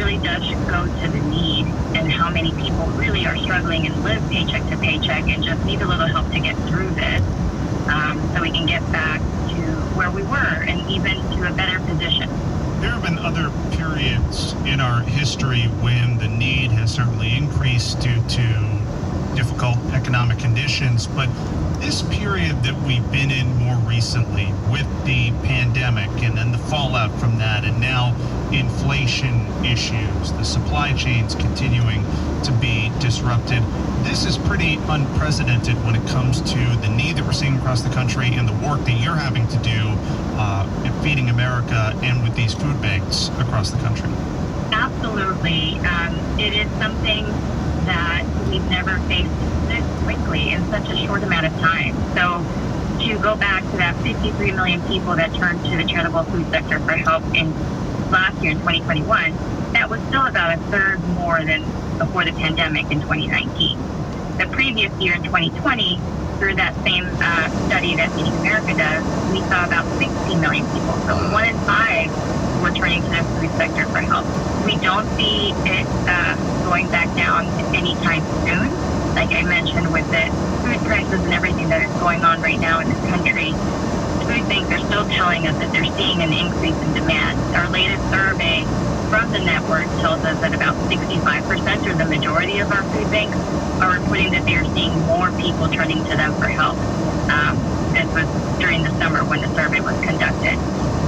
really does go to the need and how many people really are struggling and live paycheck to paycheck and just need a little help to get through this, so we can get back to where we were and even to a better position. There have been other periods in our history when the need has certainly increased due to difficult economic conditions, but this period that we've been in more recently with the pandemic and then the fallout from that, and now inflation issues, the supply chains continuing to be disrupted, this is pretty unprecedented when it comes to the need that we're seeing across the country and the work that you're having to do in Feeding America and with these food banks across the country. Absolutely. It is something that we've never faced this quickly in such a short amount of time. So to go back to that 53 million people that turned to the charitable food sector for help in last year in 2021, that was still about a third more than before the pandemic in 2019. The previous year in 2020, through that same study that Feeding America does, we saw about 60 million people. So 1 in 5 were turning to the food sector for help. We don't see it going back down anytime soon. Like I mentioned, with the food prices and everything that is going on right now in this country, food banks are still telling us that they're seeing an increase in demand. Our latest survey from the network tells us that about 65%, or the majority of our food banks, are reporting that they are seeing more people turning to them for help. This was during the summer when the survey was conducted.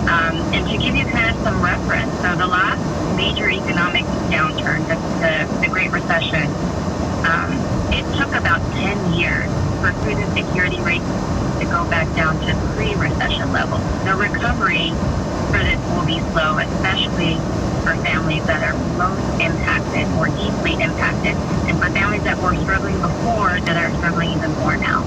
And to give you kind of some reference, so the last major economic downturn, the Great Recession, it took about 10 years for food insecurity rates to go back down to pre-recession levels. The recovery for this will be slow, especially for families that are most impacted, more deeply impacted, and for families that were struggling before that are struggling even more now.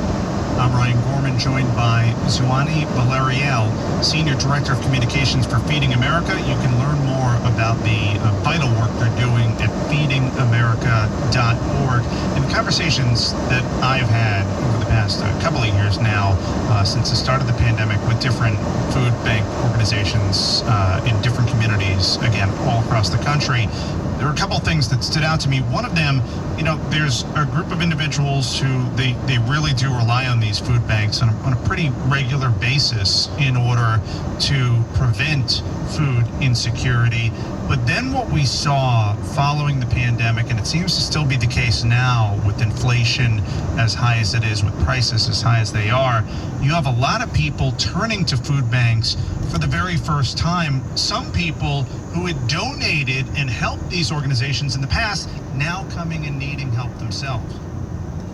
I'm Ryan Gorman, joined by Zuani Valeriel, Senior Director of Communications for Feeding America. You can learn more about the vital work they're doing at feedingamerica.org. And the conversations that I've had over the past couple of years now, since the start of the pandemic, with different food bank organizations in different communities, again, all across the country, there were a couple of things that stood out to me. One of them, there's a group of individuals who they really do rely on these food banks on a pretty regular basis in order to prevent food insecurity. But then what we saw following the pandemic, and it seems to still be the case now with inflation as high as it is, with prices as high as they are, you have a lot of people turning to food banks for the very first time. Some people who had donated and helped these organizations in the past now coming and needing help themselves.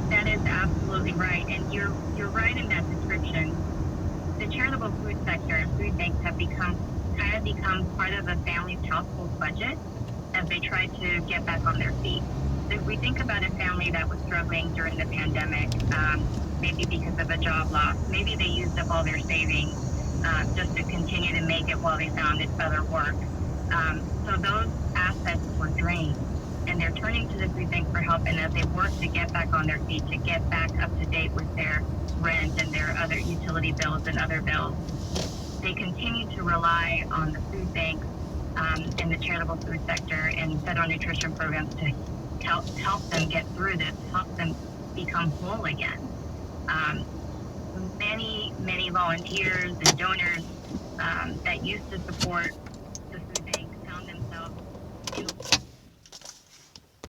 That is absolutely right, and you're right in that description. The charitable food sector and food banks have become part of a family's household budget as they try to get back on their feet. So if we think about a family that was struggling during the pandemic, maybe because of a job loss, maybe they used up all their savings just to continue to make it while they found other work. So those assets were drained, and they're turning to the food bank for help. And as they work to get back on their feet, to get back up to date with their rent and their other utility bills and other bills, they continue to rely on the food banks and the charitable food sector and federal nutrition programs to help them get through this, help them become whole again. Many volunteers and donors that used to support